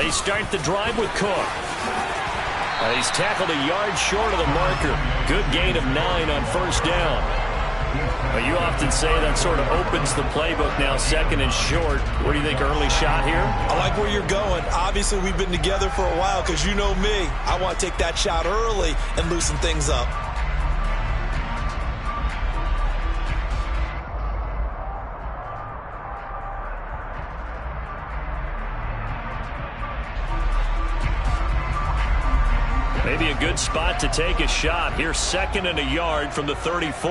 They start the drive with Cook. He's tackled a yard short of the marker. Good gain of 9 on first down. You often say that sort of opens the playbook now, second and short. What do you think, early shot here? I like where you're going. Obviously, we've been together for a while because you know me. I want to take that shot early and loosen things up. Maybe a good spot to take a shot. Here's second and a yard from the 34.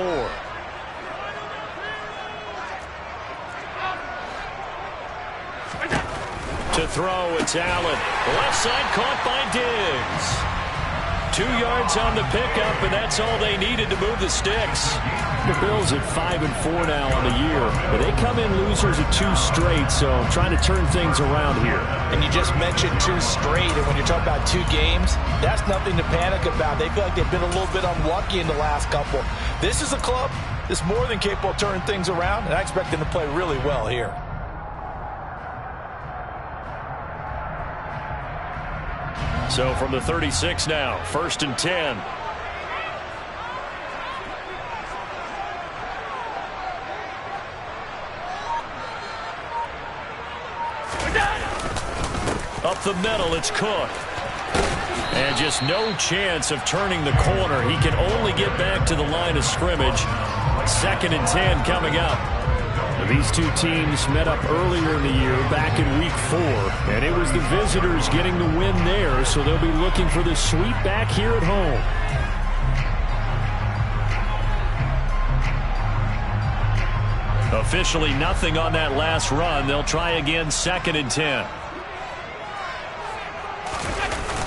To throw, it's Allen. Left side caught by Diggs. 2 yards on the pickup, and that's all they needed to move the sticks. The Bills at 5-4 now on the year, but they come in losers at 2 straight, so trying to turn things around here. And you just mentioned 2 straight, and when you're talking about 2 games, that's nothing to panic about. They feel like they've been a little bit unlucky in the last couple. This is a club that's more than capable of turning things around, and I expect them to play really well here. So from the 36 now, 1st and 10. Up the middle, it's Cook. And just no chance of turning the corner. He can only get back to the line of scrimmage. 2nd and 10 coming up. These 2 teams met up earlier in the year, back in week 4, and it was the visitors getting the win there, so they'll be looking for the sweep back here at home. Officially nothing on that last run. They'll try again, 2nd and 10.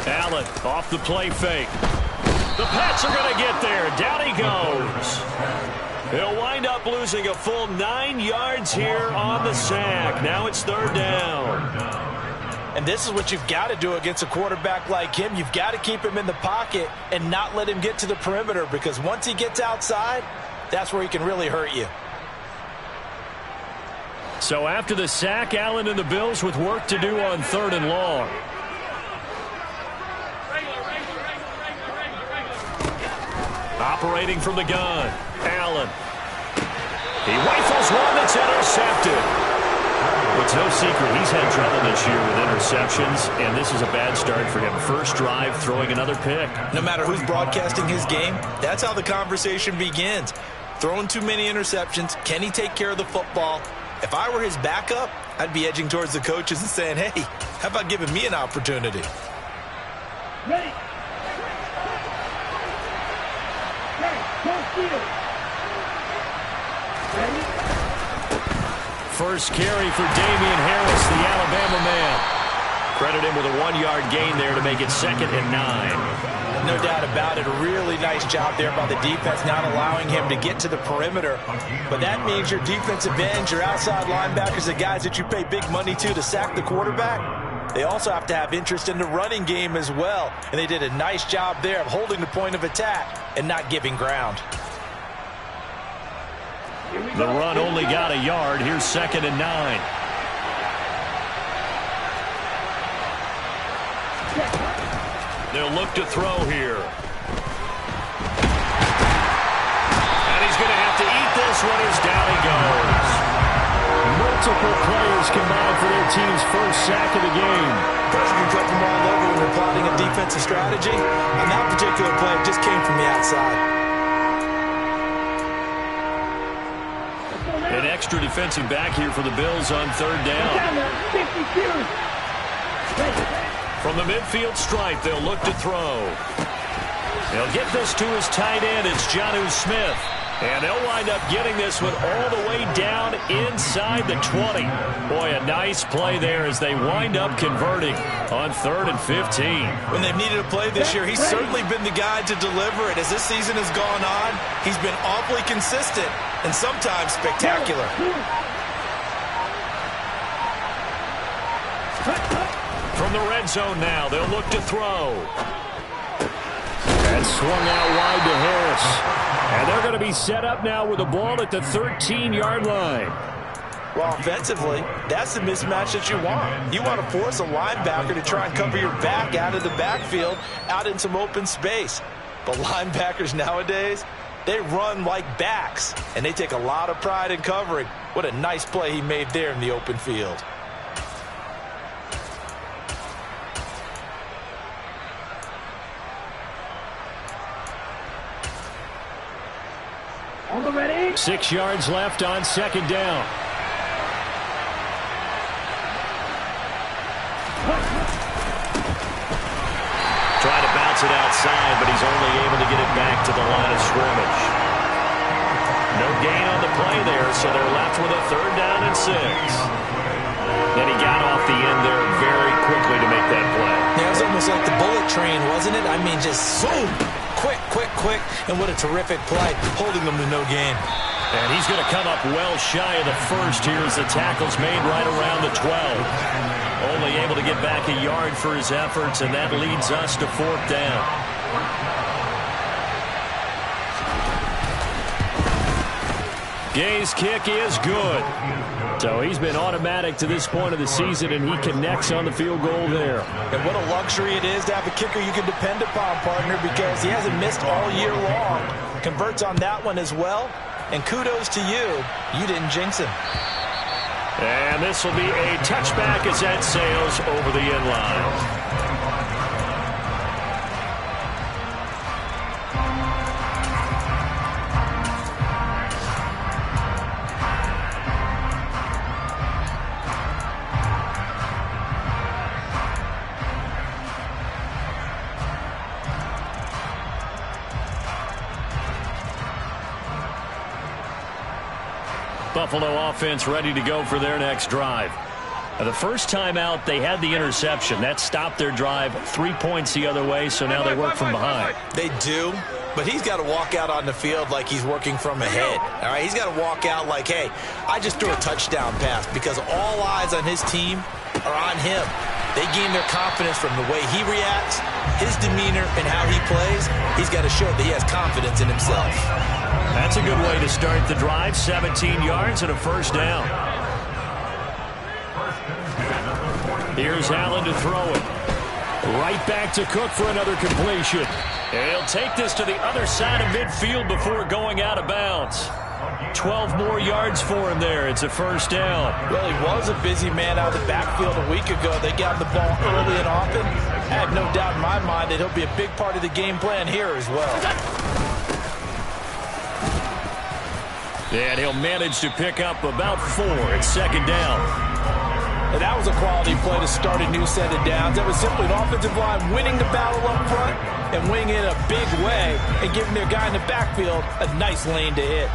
Allen off the play fake. The Pats are going to get there. Down he goes. He'll wind up losing a full 9 yards here on the sack. Now it's 3rd down. And this is what you've got to do against a quarterback like him. You've got to keep him in the pocket and not let him get to the perimeter, because once he gets outside, that's where he can really hurt you. So after the sack, Allen and the Bills with work to do on 3rd and long. Operating from the gun, Allen. He rifles one that's intercepted. It's no secret he's had trouble this year with interceptions, and this is a bad start for him. First drive, throwing another pick. No matter who's broadcasting his game, that's how the conversation begins. Throwing too many interceptions, can he take care of the football? If I were his backup, I'd be edging towards the coaches and saying, hey, how about giving me an opportunity? Ready. First carry for Damian Harris, the Alabama man. Credit him with a 1-yard gain there to make it 2nd and 9. No doubt about it. A really nice job there by the defense, not allowing him to get to the perimeter. But that means your defensive ends, your outside linebackers, the guys that you pay big money to sack the quarterback, they also have to have interest in the running game as well. And they did a nice job there of holding the point of attack and not giving ground. The run only got a yard. Here's 2nd and 9. They'll look to throw here. And he's going to have to eat this one as down he goes. Multiple players combined for their team's first sack of the game. Pressure can come from all over when you're plotting a defensive strategy. On that particular play, it just came from the outside. An extra defensive back here for the Bills on 3rd down. From the midfield stripe, they'll look to throw. They'll get this to his tight end. It's Jonnu Smith. And they'll wind up getting this one all the way down inside the 20. Boy, a nice play there as they wind up converting on 3rd and 15. When they've needed a play this year, he's certainly been the guy to deliver it. As this season has gone on, he's been awfully consistent and sometimes spectacular. From the red zone now, they'll look to throw. And swung out wide to Harris. And they're going to be set up now with the ball at the 13-yard line. Well, offensively, that's the mismatch that you want. You want to force a linebacker to try and cover your back out of the backfield, out in some open space. But linebackers nowadays, they run like backs, and they take a lot of pride in covering. What a nice play he made there in the open field. On the ready. 6 yards left on second down. Trying to bounce it outside, but he's only able to get it back to the line of scrimmage. No gain on the play there, so they're left with a 3rd down and 6. And he got off the end there very quickly to make that play. Yeah, it was almost like the bullet train, wasn't it? I mean, just zoom. Quick, quick, quick. And what a terrific play, holding them to no gain. And he's going to come up well shy of the first here as the tackle's made right around the 12. Only able to get back a yard for his efforts, and that leads us to 4th down. Gay's kick is good. So he's been automatic to this point of the season, and he connects on the field goal there. And what a luxury it is to have a kicker you can depend upon, partner, because he hasn't missed all year long. Converts on that one as well. And kudos to you. You didn't jinx him. And this will be a touchback as that sails over the end line. Buffalo offense ready to go for their next drive. Now, the first time out, they had the interception. That stopped their drive 3 points the other way, so now they work from behind. They do, but he's got to walk out on the field like he's working from ahead. All right, he's got to walk out like, hey, I just threw a touchdown pass, because all eyes on his team are on him. They gain their confidence from the way he reacts, his demeanor, and how he plays. He's got to show that he has confidence in himself. That's a good way to start the drive. 17 yards and a 1st down. Here's Allen to throw it. Right back to Cook for another completion. And he'll take this to the other side of midfield before going out of bounds. 12 more yards for him there. It's a 1st down. Well, he was a busy man out of the backfield a week ago. They got the ball early and often. I have no doubt in my mind that he'll be a big part of the game plan here as well. And he'll manage to pick up about 4 at 2nd down. And that was a quality play to start a new set of downs. That was simply an offensive line winning the battle up front and winning it in a big way and giving their guy in the backfield a nice lane to hit.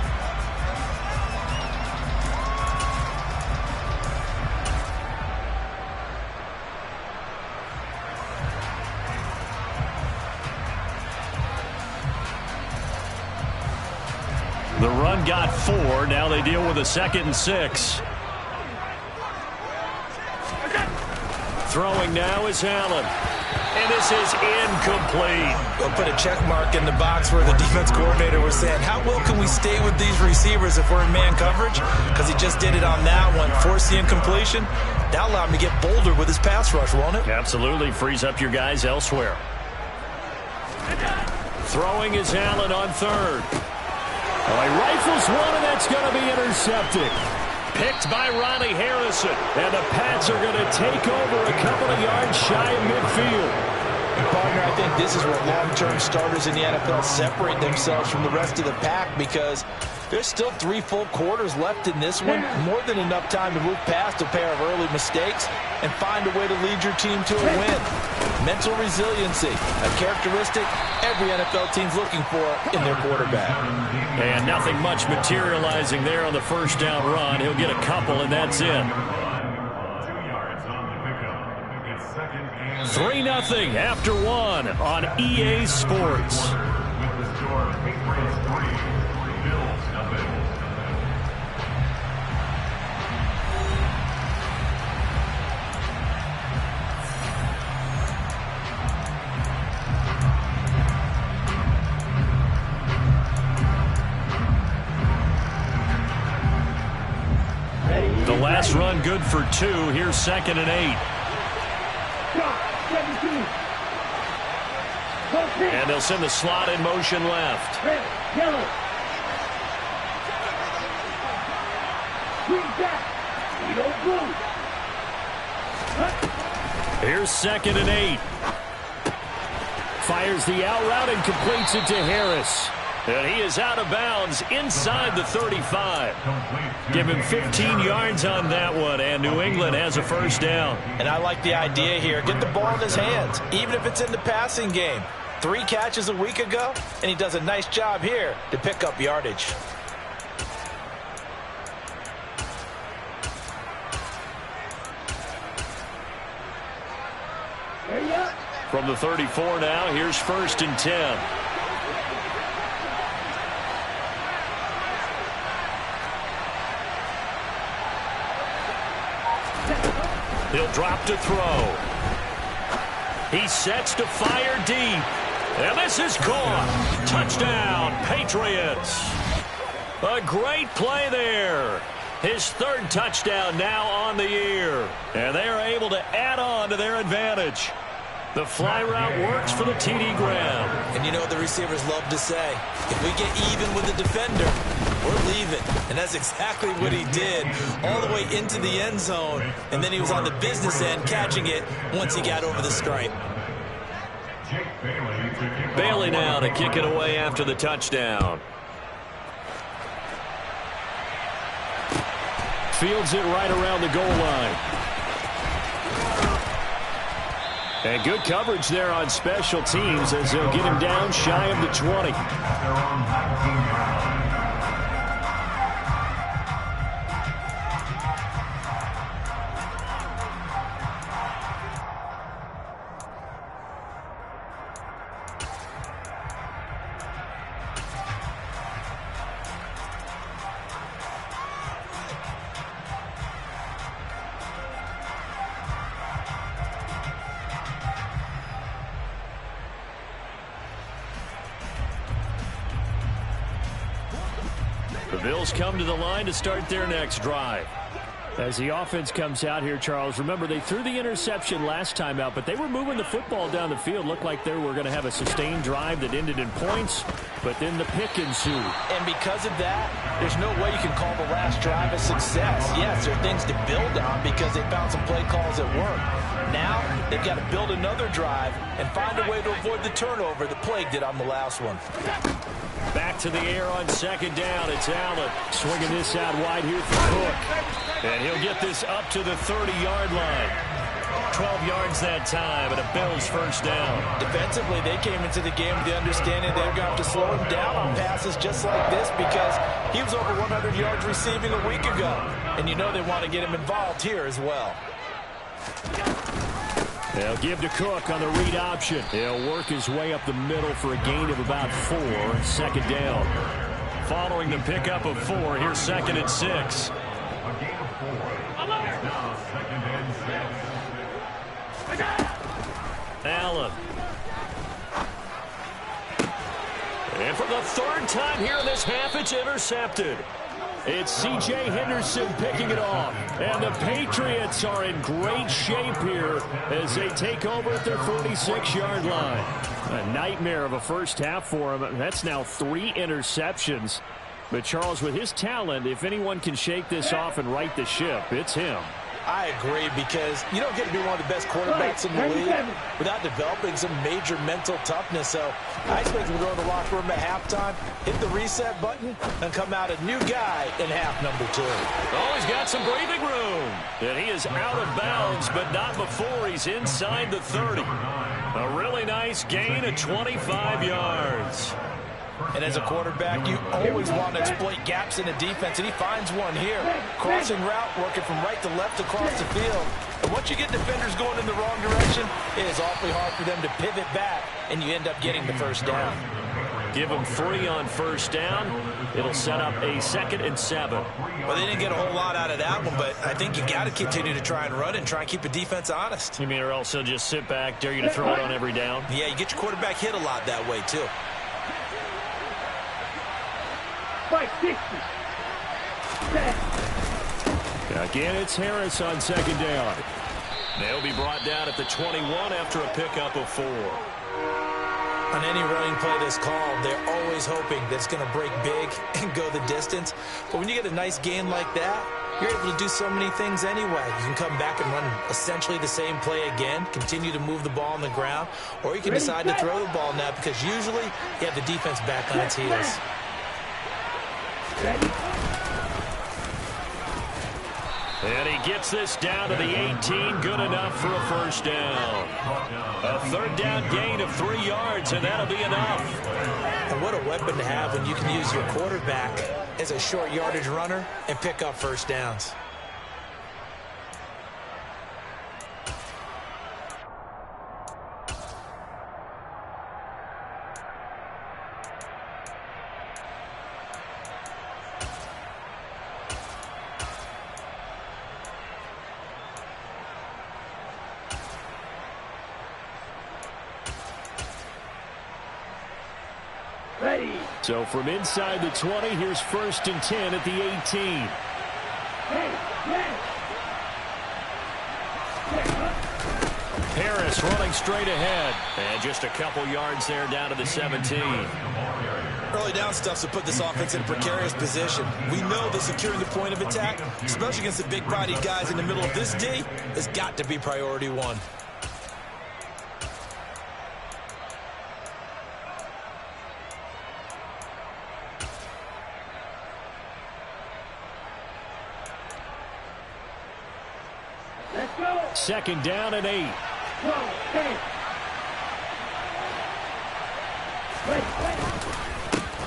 The run got 4. Now they deal with a 2nd and 6. Throwing now is Allen. And this is incomplete. We'll put a check mark in the box where the defense coordinator was saying, how well can we stay with these receivers if we're in man coverage? Because he just did it on that one. Force the incompletion. That'll allow him to get bolder with his pass rush, won't it? Absolutely. Frees up your guys elsewhere. Throwing is Allen on 3rd. Oh, he rifles one, and that's going to be intercepted. Picked by Ronnie Harrison. And the Pats are going to take over a couple of yards shy of midfield. And partner, I think this is where long-term starters in the NFL separate themselves from the rest of the pack, because there's still 3 full quarters left in this one. More than enough time to move past a pair of early mistakes and find a way to lead your team to a win. Mental resiliency, a characteristic every NFL team's looking for in their quarterback. And nothing much materializing there on the 1st down run. He'll get a couple, and that's it. 3-0 after 1 on EA Sports. The pass run good for 2. Here's 2nd and 8. And they'll send the slot in motion left. Yellow. Green back. Blue. Here's 2nd and 8. Fires the out route and completes it to Harris. And he is out of bounds inside the 35. Give him 15 yards on that one, and New England has a first down. And I like the idea here. Get the ball in his hands, even if it's in the passing game. 3 catches a week ago, and he does a nice job here to pick up yardage. From the 34 now, here's 1st and 10. He'll drop to throw. He sets to fire deep. And this is caught. Touchdown, Patriots. A great play there. His 3rd touchdown now on the year. And they are able to add on to their advantage. The fly route works for the TD Graham. And you know what the receivers love to say? If we get even with the defender, we're leaving. And that's exactly what he did, all the way into the end zone. And then he was on the business end catching it once he got over the stripe. Bailey now to kick it away after the touchdown. Fields it right around the goal line. And good coverage there on special teams as they'll get him down shy of the 20. The Bills come to the line to start their next drive. As the offense comes out here, Charles, remember they threw the interception last time out, but they were moving the football down the field. Looked like they were going to have a sustained drive that ended in points, but then the pick ensued. And because of that, there's no way you can call the last drive a success. Yes, there are things to build on because they found some play calls that work. Now, they've got to build another drive and find a way to avoid the turnover the Plague did on the last one. Back to the air on 2nd down. It's Allen swinging this out wide here for Cook. And he'll get this up to the 30-yard line. 12 yards that time, and a Bills first down. Defensively, they came into the game with the understanding they're going to have to slow him down on passes just like this because he was over 100 yards receiving a week ago. And you know they want to get him involved here as well. They'll give to Cook on the read option. He'll work his way up the middle for a gain of about 4. 2nd down. Following the pickup of 4, here's 2nd and 6. Allen. And for the 3rd time here in this half, it's intercepted. It's C.J. Henderson picking it off. And the Patriots are in great shape here as they take over at their 46-yard line. A nightmare of a first half for him. That's now 3 interceptions. But Charles, with his talent, if anyone can shake this off and right the ship, it's him. I agree because you don't get to be one of the best quarterbacks in the league without developing some major mental toughness. So I expect him to go to the locker room at halftime, hit the reset button, and come out a new guy in half number 2. Oh, he's got some breathing room. And he is out of bounds, but not before he's inside the 30. A really nice gain of 25 yards. And as a quarterback, you always want to exploit gaps in the defense, and he finds one here. Crossing route, working from right to left across the field. And once you get defenders going in the wrong direction, it is awfully hard for them to pivot back, and you end up getting the first down. Give them 3 on first down. It'll set up a 2nd and 7. Well, they didn't get a whole lot out of that one, but I think you got to continue to try and run and try and keep the defense honest. You mean or else they'll just sit back, dare you to throw it on every down? Yeah, you get your quarterback hit a lot that way, too. 560. Again, it's Harris on second down. They'll be brought down at the 21 after a pickup of 4. On any running play that's called, they're always hoping that it's going to break big and go the distance. But when you get a nice gain like that, you're able to do so many things anyway. You can come back and run essentially the same play again, continue to move the ball on the ground, or you can decide to throw the ball now because usually you have the defense back on its heels. And he gets this down to the 18, good enough for a first down. A third down gain of 3 yards, and that'll be enough. And what a weapon to have when you can use your quarterback as a short yardage runner and pick up first downs. So from inside the 20, here's 1st and 10 at the 18. Harris running straight ahead. And just a couple yards there down to the 17. Early down stuff to put this offense in a precarious position. We know that securing the point of attack, especially against the big-bodied guys in the middle of this D, has got to be priority 1. Second down and 8.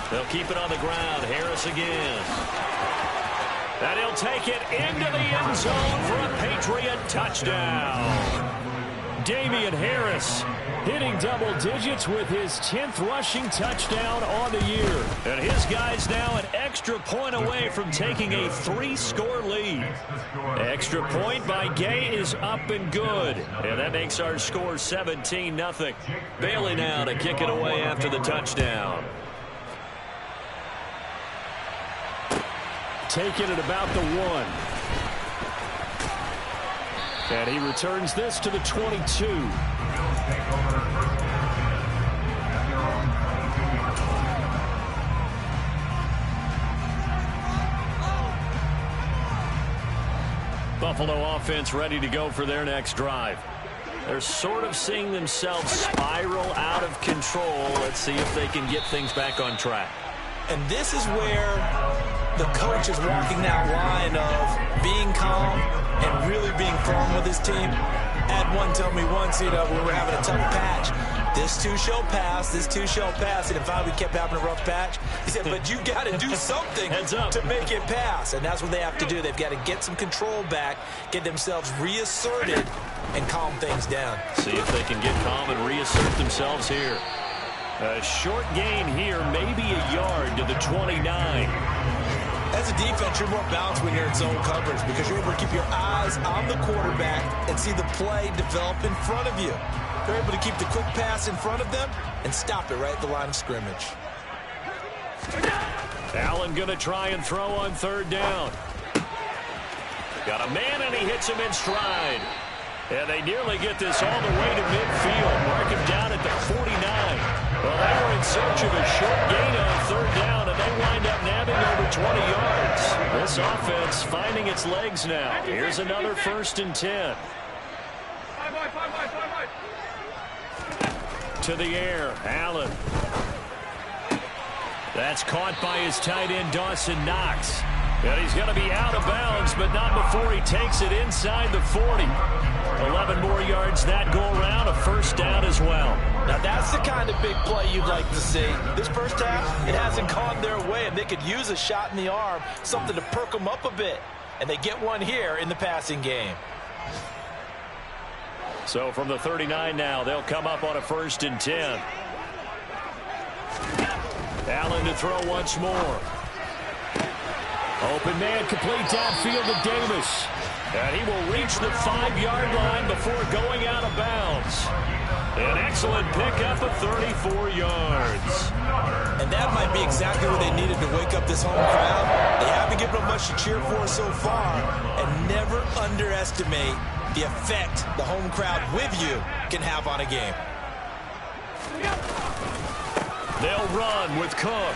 They'll keep it on the ground. Harris again. And he'll take it into the end zone for a Patriot touchdown. Damian Harris hitting double digits with his 10th rushing touchdown on the year. And his guys now an extra point away from taking a 3-score lead. Extra point by Gay is up and good. And that makes our score 17-0. Bailey now to kick it away after the touchdown. Take it at about the 1. And he returns this to the 22. Buffalo offense ready to go for their next drive. They're sort of seeing themselves spiral out of control. Let's see if they can get things back on track. And this is where the coach is walking that line of being calm and really being firm with his team. Had one tell me once, when we were having a tough patch, this too shall pass, this too shall pass. And finally we kept having a rough patch. He said, but you got to do something to make it pass. And that's what they have to do. They've got to get some control back, get themselves reasserted, and calm things down. See if they can get calm and reassert themselves here. A short gain here, maybe a yard to the 29. As a defense, you're more balanced when you're in zone coverage because you're able to keep your eyes on the quarterback and see the play develop in front of you. They're able to keep the quick pass in front of them and stop it right at the line of scrimmage. Allen going to try and throw on 3rd down. Got a man, and he hits him in stride. And they nearly get this all the way to midfield. Mark him down at the 49. Well, they were in search of a short gain on 3rd down, and they wind up nabbing over 20 yards. This offense finding its legs now. Here's another 1st and 10. To the air, Allen. That's caught by his tight end, Dawson Knox. And he's going to be out of bounds, but not before he takes it inside the 40. 11 more yards that go around, a 1st down as well. Now that's the kind of big play you'd like to see. This first half, it hasn't gone their way, and they could use a shot in the arm, something to perk them up a bit. And they get one here in the passing game. So from the 39 now, they'll come up on a 1st and 10. Allen to throw once more. Open man, complete downfield to Davis. And he will reach the 5-yard line before going out of bounds. An excellent pickup of 34 yards. And that might be exactly what they needed to wake up this home crowd. They haven't given them much to cheer for so far. And never underestimate the effect the home crowd with you can have on a game. They'll run with Cook.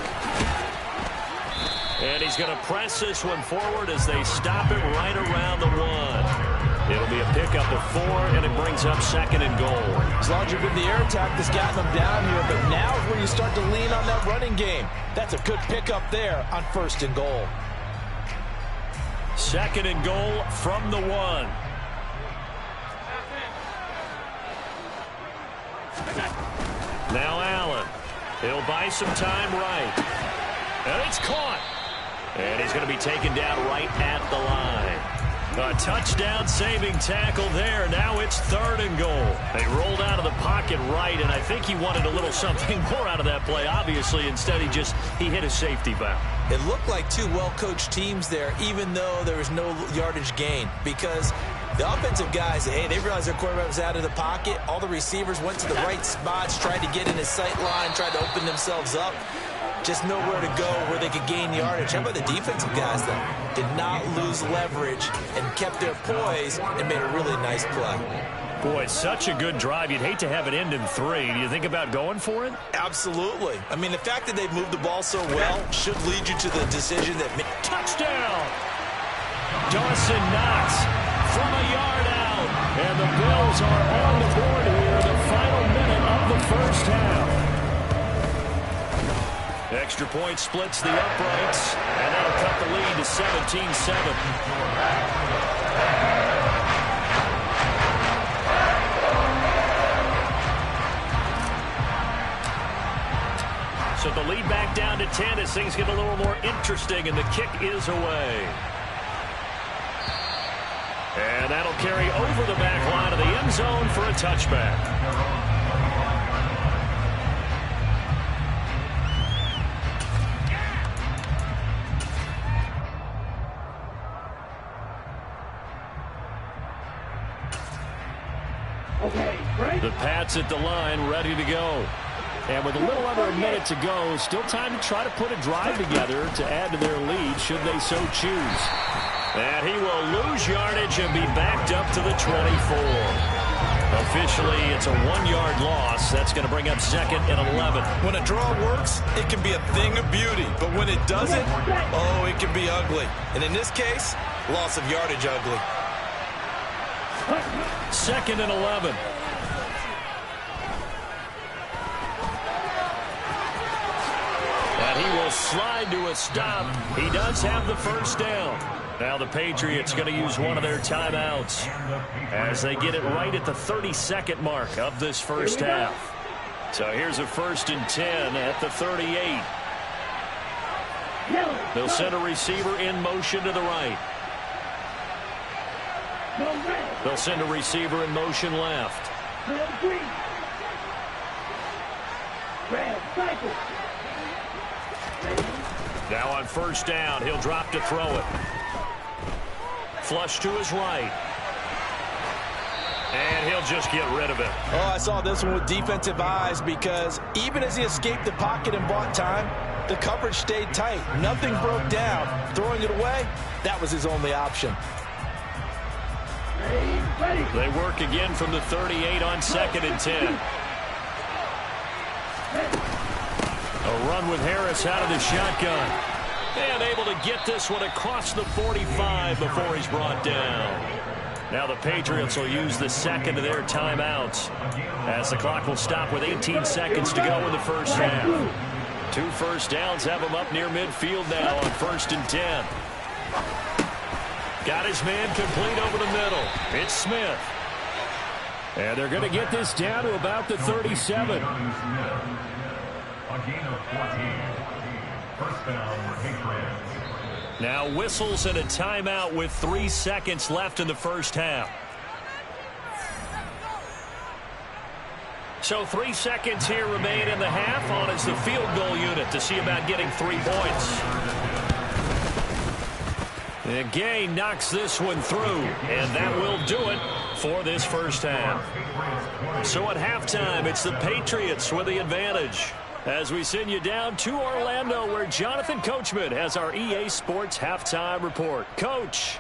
And he's going to press this one forward as they stop it right around the 1. It'll be a pickup of 4, and it brings up 2nd and goal. As long as you've been the air attack that's gotten them down here, but now is where you start to lean on that running game. That's a good pickup there on 1st and goal. 2nd and goal from the 1. Now Allen. He'll buy some time right. And it's caught. And he's going to be taken down right at the line. A touchdown-saving tackle there. Now it's 3rd and goal. They rolled out of the pocket right, and I think he wanted a little something more out of that play, obviously. Instead, he hit a safety valve. It looked like two well-coached teams there, even though there was no yardage gain, because the offensive guys, hey, they realized their quarterback was out of the pocket. All the receivers went to the right spots, tried to get in his sight line, tried to open themselves up. Just nowhere to go where they could gain yardage. How about the defensive guys, though? Did not lose leverage and kept their poise and made a really nice play. Boy, such a good drive. You'd hate to have it end in 3. Do you think about going for it? Absolutely. I mean, the fact that they've moved the ball so well should lead you to the decision that... Touchdown! Dawson Knox from a yard out. And the Bills are on the board here in the final minute of the first half. Extra point splits the uprights, and that'll cut the lead to 17-7. So the lead back down to 10 as things get a little more interesting, and the kick is away. And that'll carry over the back line of the end zone for a touchback. The Pats at the line, ready to go. And with a little under a minute to go, still time to try to put a drive together to add to their lead should they so choose. And he will lose yardage and be backed up to the 24. Officially, it's a 1-yard loss. That's going to bring up 2nd and 11. When a draw works, it can be a thing of beauty. But when it doesn't, oh, it can be ugly. And in this case, loss of yardage ugly. 2nd and 11. And he will slide to a stop. He does have the first down. Now the Patriots going to use one of their timeouts as they get it right at the 32nd mark of this first half. So here's a 1st and 10 at the 38. They'll send a receiver in motion to the right. They'll send a receiver in motion left. Now on 1st down, he'll drop to throw it. Flush to his right. And he'll just get rid of it. Oh, I saw this one with defensive eyes because even as he escaped the pocket and bought time, the coverage stayed tight. Nothing broke down. Throwing it away, that was his only option. They work again from the 38 on 2nd and 10. A run with Harris out of the shotgun. And able to get this one across the 45 before he's brought down. Now the Patriots will use the 2nd of their timeouts as the clock will stop with 18 seconds to go in the first half. 2 first downs have him up near midfield now on 1st and 10. Got his man complete over the middle. It's Smith. And they're going to get this down to about the 37. A gain of 14. First down, Patriots. Now whistles and a timeout with 3 seconds left in the first half. So 3 seconds here remain in the half on as the field goal unit to see about getting 3 points. And Gay knocks this one through, and that will do it for this first half. So at halftime, it's the Patriots with the advantage. As we send you down to Orlando, where Jonathan Coachman has our EA Sports halftime report. Coach.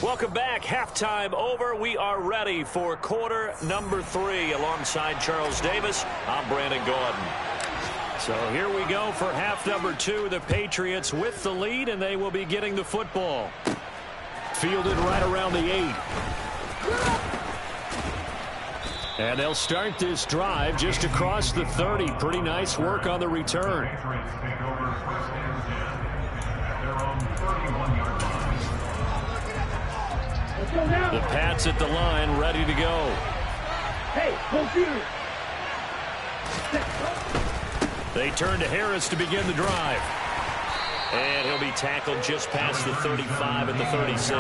Welcome back. Halftime over. We are ready for quarter number 3. Alongside Charles Davis, I'm Brandon Gordon. So here we go for half number 2. The Patriots with the lead, and they will be getting the football. Fielded right around the 8. And they'll start this drive just across the 30. Pretty nice work on the return. Patriots take over first and 10 at their own 31-yard line. The Pats at the line, ready to go. Hey, computer. They turn to Harris to begin the drive. And he'll be tackled just past the 35 at the 36.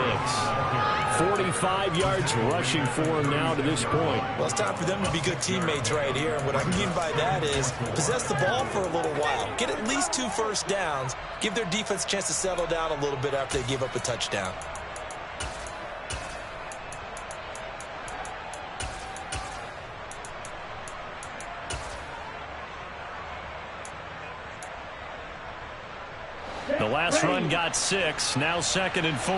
45 yards rushing for him now to this point. Well, it's time for them to be good teammates right here. And what I mean by that is possess the ball for a little while. Get at least 2 first downs. Give their defense a chance to settle down a little bit after they give up a touchdown. The last run got 6. Now 2nd and 4.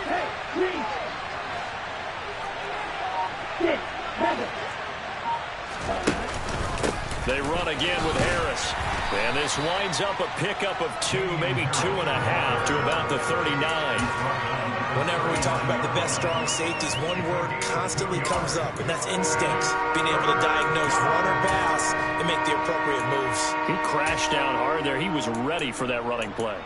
Hey, please. 6, 7. They run again with Harris. And this winds up a pickup of 2, maybe 2.5 to about the 39. Whenever we talk about the best strong safeties, one word constantly comes up, and that's instincts. Being able to diagnose run or pass and make the appropriate moves. He crashed down hard there. He was ready for that running play.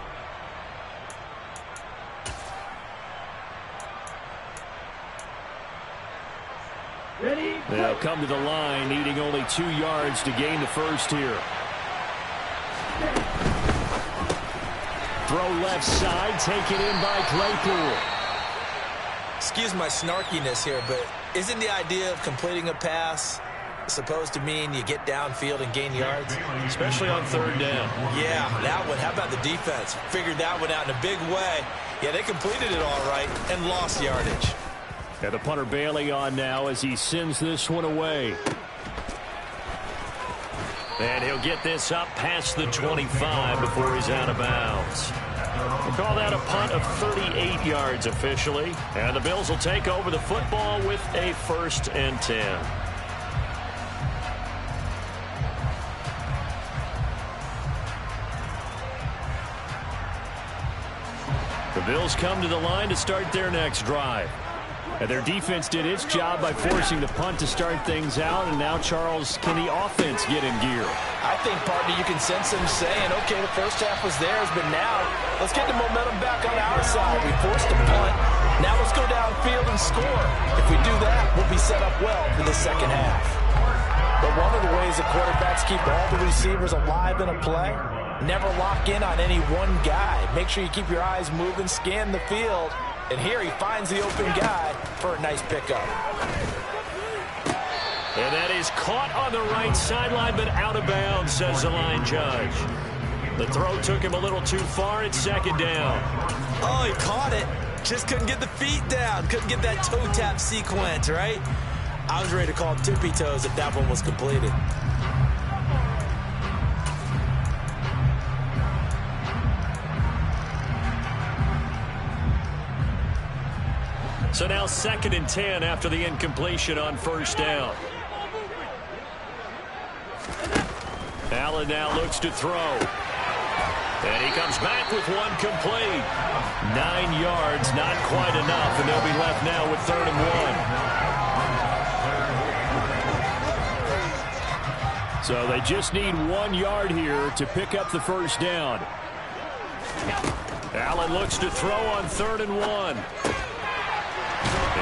Ready? They'll come to the line, needing only 2 yards to gain the first here. Throw left side, taken in by Claypool. Excuse my snarkiness here, but isn't the idea of completing a pass supposed to mean you get downfield and gain yards? Especially on 3rd down. Yeah, that one. How about the defense? Figured that one out in a big way. Yeah, they completed it all right and lost yardage. And the punter Bailey on now as he sends this one away. And he'll get this up past the 25 before he's out of bounds. We'll call that a punt of 38 yards officially. And the Bills will take over the football with a 1st and 10. The Bills come to the line to start their next drive. And their defense did its job by forcing the punt to start things out. And now, Charles, can the offense get in gear? I think, partner, you can sense them saying, okay, the first half was theirs, but now let's get the momentum back on our side. We forced a punt. Now let's go downfield and score. If we do that, we'll be set up well for the second half. But one of the ways the quarterbacks keep all the receivers alive in a play, never lock in on any one guy. Make sure you keep your eyes moving, scan the field. And here he finds the open guy for a nice pickup. And that is caught on the right sideline, but out of bounds, says the line judge. The throw took him a little too far. It's 2nd down. Oh, he caught it. Just couldn't get the feet down. Couldn't get that toe tap sequence, right? I was ready to call tippy toes if that one was completed. So now 2nd and 10 after the incompletion on 1st down. Allen now looks to throw. And he comes back with one complete. 9 yards, not quite enough, and they'll be left now with 3rd and 1. So they just need 1 yard here to pick up the 1st down. Allen looks to throw on 3rd and 1.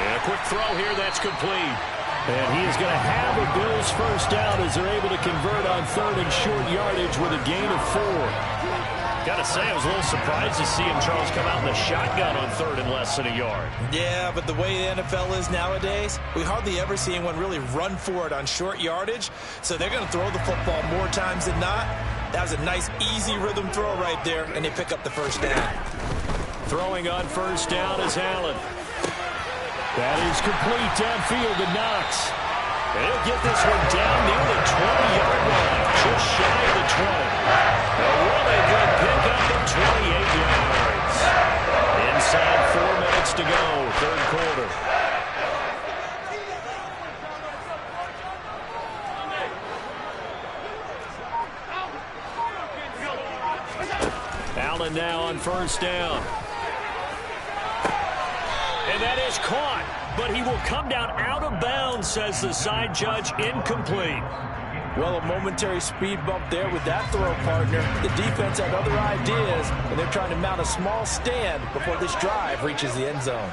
And a quick throw here, that's complete. And he is going to have a Bills first down as they're able to convert on third and short yardage with a gain of 4. Got to say, I was a little surprised to see him, Charles, come out in the shotgun on third and less than a yard. Yeah, but the way the NFL is nowadays, we hardly ever see anyone really run for it on short yardage. So they're going to throw the football more times than not. That was a nice, easy rhythm throw right there, and they pick up the first down. Throwing on first down is Allen. That is complete downfield to Knox. And he'll get this one down near the 20-yard line, just shy of the 20. A really good pickup of 28 yards. Inside 4 minutes to go, third quarter. Allen now on first down. And that is caught, but he will come down out of bounds, says the side judge, incomplete. Well, a momentary speed bump there with that throw, partner. The defense had other ideas, and they're trying to mount a small stand before this drive reaches the end zone.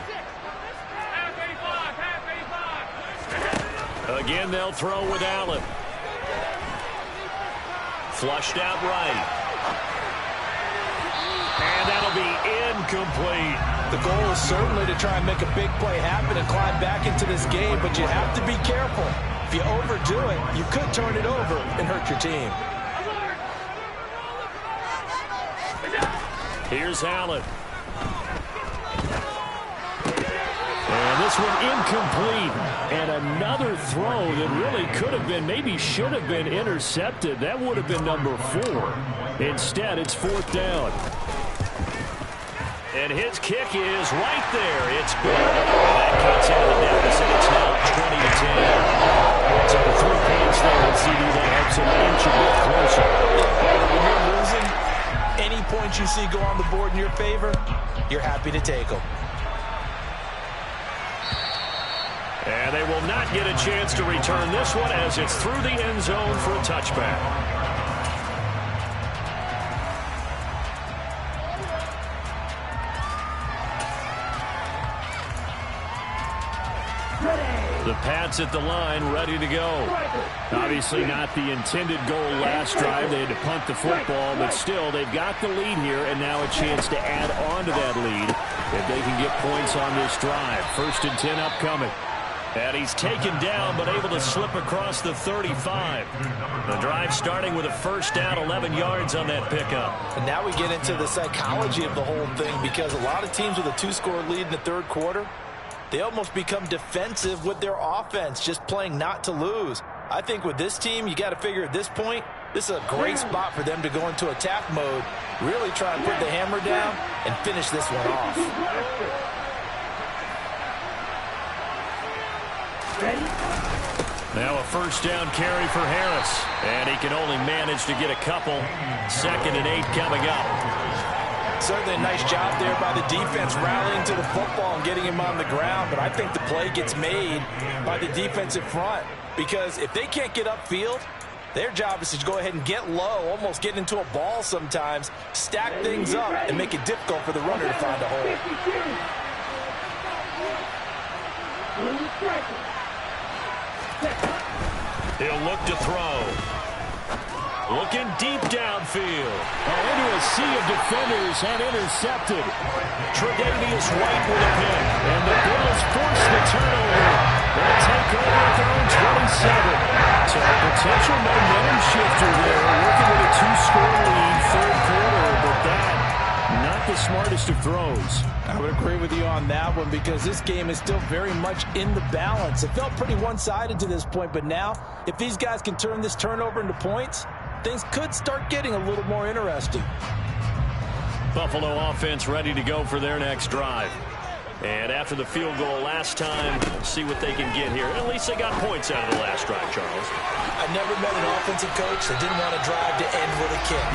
Again, they'll throw with Allen. Flushed out right. And that'll be incomplete. The goal is certainly to try and make a big play happen and climb back into this game, but you have to be careful. If you overdo it, you could turn it over and hurt your team. Here's Allen. And this one incomplete. And another throw that really could have been, maybe should have been intercepted. That would have been number 4. Instead, it's fourth down. And his kick is right there. It's good. That cuts out the deficit. It's now 20-10. So the 3 points there at CD, that helps him inch a bit closer. When you're losing, any points you see go on the board in your favor, you're happy to take them. And they will not get a chance to return this one as it's through the end zone for a touchback. The Pats at the line, ready to go. Obviously not the intended goal last drive. They had to punt the football, but still, they've got the lead here, and now a chance to add on to that lead if they can get points on this drive. 1st and 10 upcoming. And he's taken down, but able to slip across the 35. The drive starting with a first down, 11 yards on that pickup. And now we get into the psychology of the whole thing, because a lot of teams with a 2-score lead in the third quarter, they almost become defensive with their offense, just playing not to lose. I think with this team, you got to figure at this point, this is a great spot for them to go into attack mode, really try and put the hammer down and finish this one off. Now a first down carry for Harris, and he can only manage to get a couple. 2nd and 8 coming up. Certainly a nice job there by the defense rallying to the football and getting him on the ground, but I think the play gets made by the defensive front, because if they can't get upfield, their job is to go ahead and get low, almost get into a ball sometimes, stack things up, and make it difficult for the runner to find a hole. He'll look to throw. Looking deep downfield. Into a sea of defenders and intercepted. Tre'Davious White with a pick. And the Bills force the turnover. They'll take over at their own 27. So a potential momentum shifter there. Working with a 2-score lead, third quarter. But that, not the smartest of throws. I would agree with you on that one, because this game is still very much in the balance. It felt pretty one-sided to this point, but now, if these guys can turn this turnover into points, things could start getting a little more interesting. Buffalo offense ready to go for their next drive. And after the field goal last time, we'll see what they can get here. At least they got points out of the last drive, Charles. I never met an offensive coach that didn't want to drive to end with a kick.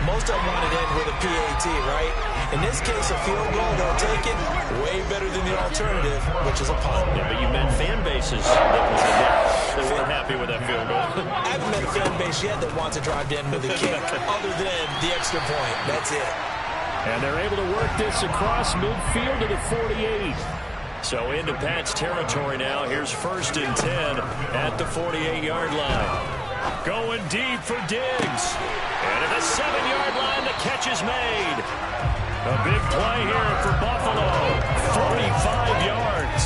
Most of them wanted to end with a PAT, right? In this case, a field goal, they'll take it way better than the alternative, which is a punt. Yeah, but you met fan bases that weren't happy with that field goal. I haven't met a fan base yet that wants to drive to end with a kick, other than the extra point. That's it. And they're able to work this across midfield to the 48. So into Pat's territory now. Here's 1st and 10 at the 48-yard line. Going deep for Diggs. And at the 7-yard line, the catch is made. A big play here for Buffalo. 45 yards.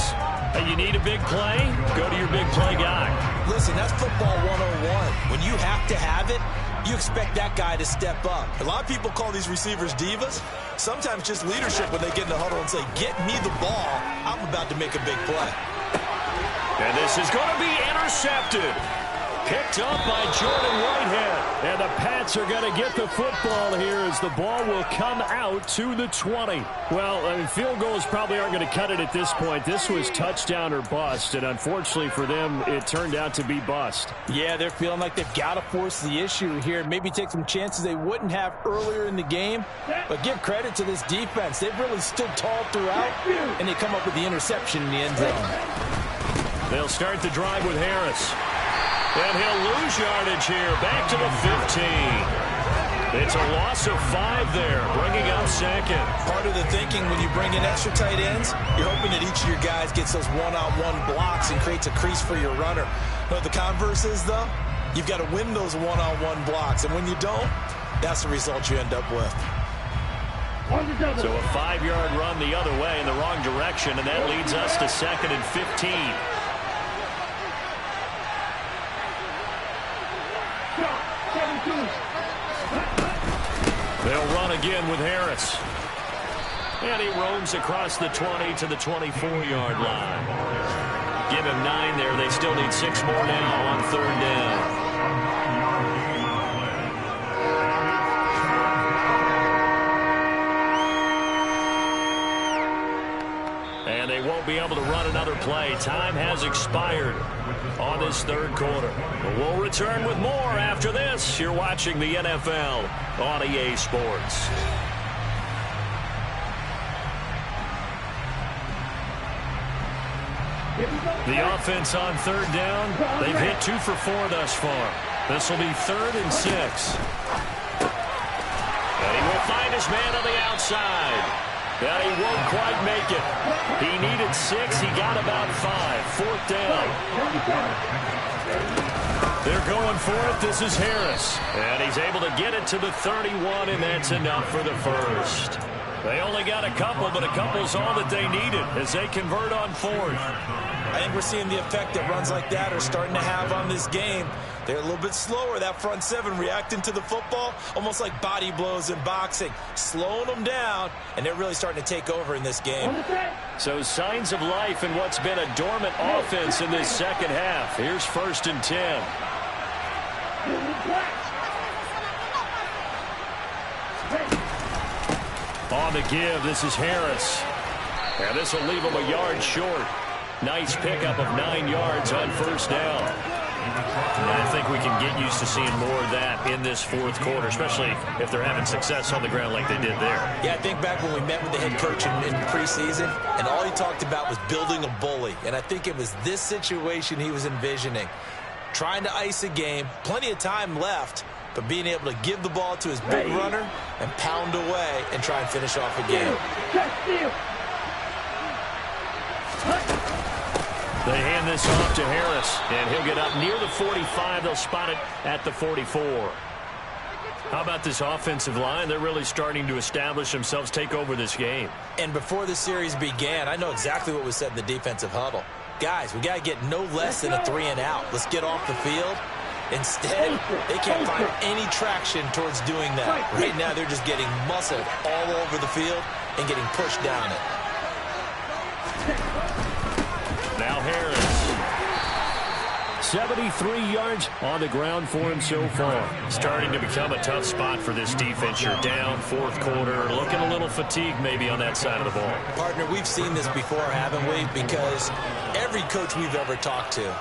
Hey, you need a big play? Go to your big play guy. Listen, that's football 101. When you have to have it, you expect that guy to step up. A lot of people call these receivers divas. Sometimes just leadership when they get in the huddle and say, get me the ball. I'm about to make a big play. And this is going to be intercepted. Picked up by Jordan Whitehead. And the Pats are going to get the football here as the ball will come out to the 20. Well, I mean, field goals probably aren't going to cut it at this point. This was touchdown or bust, and unfortunately for them, it turned out to be bust. Yeah, they're feeling like they've got to force the issue here. Maybe take some chances they wouldn't have earlier in the game. But give credit to this defense. They've really stood tall throughout, and they come up with the interception in the end zone. They'll start the drive with Harris. And he'll lose yardage here. Back to the 15. It's a loss of 5 there, bringing up 2nd. Part of the thinking when you bring in extra tight ends, you're hoping that each of your guys gets those one-on-one blocks and creates a crease for your runner. But the converse is, though, you've got to win those one-on-one blocks. And when you don't, that's the result you end up with. So a 5-yard run the other way in the wrong direction, and that leads us to 2nd and 15. They'll run again with Harris. And he roams across the 20 to the 24-yard line. Give him 9 there. They still need 6 more now on 3rd down. And they won't be able to run another play. Time has expired on this 3rd quarter. We'll return with more after this. You're watching the NFL on EA Sports. The offense on 3rd down. They've hit 2 for 4 thus far. This will be 3rd and 6. And he will find his man on the outside. And he won't quite make it. He needed 6. He got about 5. 4th down. They're going for it. This is Harris. And he's able to get it to the 31, and that's enough for the first. They only got a couple, but a couple's all that they needed as they convert on 4th. I think we're seeing the effect that runs like that are starting to have on this game. They're a little bit slower, that front 7, reacting to the football, almost like body blows in boxing, slowing them down, and they're really starting to take over in this game. So signs of life in what's been a dormant offense in this 2nd half. Here's 1st and 10. On the give, this is Harris. And this will leave him a yard short. Nice pickup of 9 yards on 1st down. I think we can get used to seeing more of that in this 4th quarter, especially if they're having success on the ground like they did there. Yeah, I think back when we met with the head coach in preseason, and all he talked about was building a bully. And I think it was this situation he was envisioning. Trying to ice a game, plenty of time left, but being able to give the ball to his big runner and pound away and try and finish off a game. They hand this off to Harris, and he'll get up near the 45. They'll spot it at the 44. How about this offensive line? They're really starting to establish themselves, take over this game. And before the series began, I know exactly what was said in the defensive huddle. Guys, we got to get no less than a 3-and-out. Let's get off the field. Instead, they can't find any traction towards doing that. Right now, they're just getting muscled all over the field and getting pushed down it. Now Harris. 73 yards on the ground for him so far. Starting to become a tough spot for this defense. You're down 4th quarter. Looking a little fatigued maybe on that side of the ball. Partner, we've seen this before, haven't we? Because every coach we've ever talked to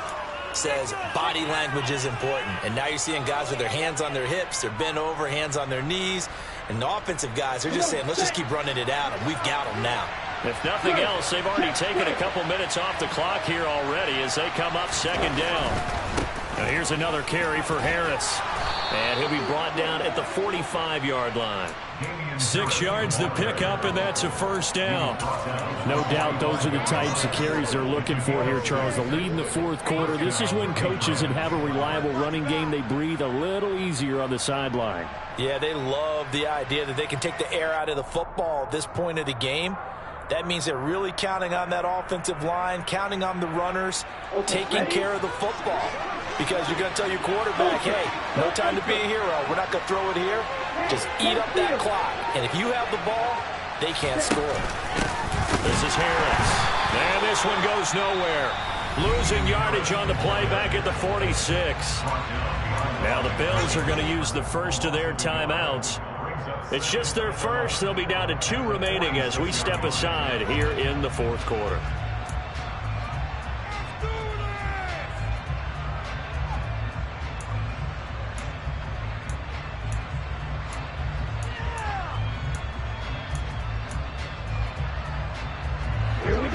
says body language is important. And now you're seeing guys with their hands on their hips, they're bent over, hands on their knees. And the offensive guys are just saying, let's just keep running it out, and we've got them now. If nothing else, they've already taken a couple minutes off the clock here already as they come up 2nd down. And Here's another carry for Harris. And he'll be brought down at the 45-yard line. 6 yards to pick up, and that's a first down. No doubt those are the types of carries they're looking for here, Charles. The lead in the fourth quarter. This is when coaches that have a reliable running game, they breathe a little easier on the sideline. Yeah, they love the idea that they can take the air out of the football at this point of the game. That means they're really counting on that offensive line, counting on the runners, taking care of the football. Because you're going to tell your quarterback, hey, no time to be a hero. We're not going to throw it here. Just eat up that clock. And if you have the ball, they can't score. This is Harris. And this one goes nowhere. Losing yardage on the play back at the 46. Now the Bills are going to use the first of their timeouts. It's just their first. They'll be down to 2 remaining as we step aside here in the fourth quarter.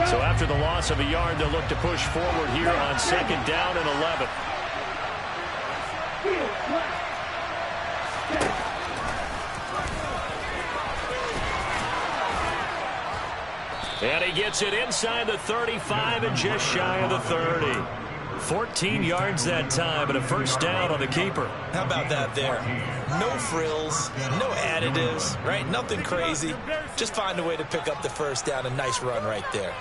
So after the loss of a yard, they'll look to push forward here on 2nd down and 11. And he gets it inside the 35 and just shy of the 30. 14 yards that time and a first down on the keeper. How about that there? No frills, no additives, right? Nothing crazy. Just find a way to pick up the first down. A nice run right there.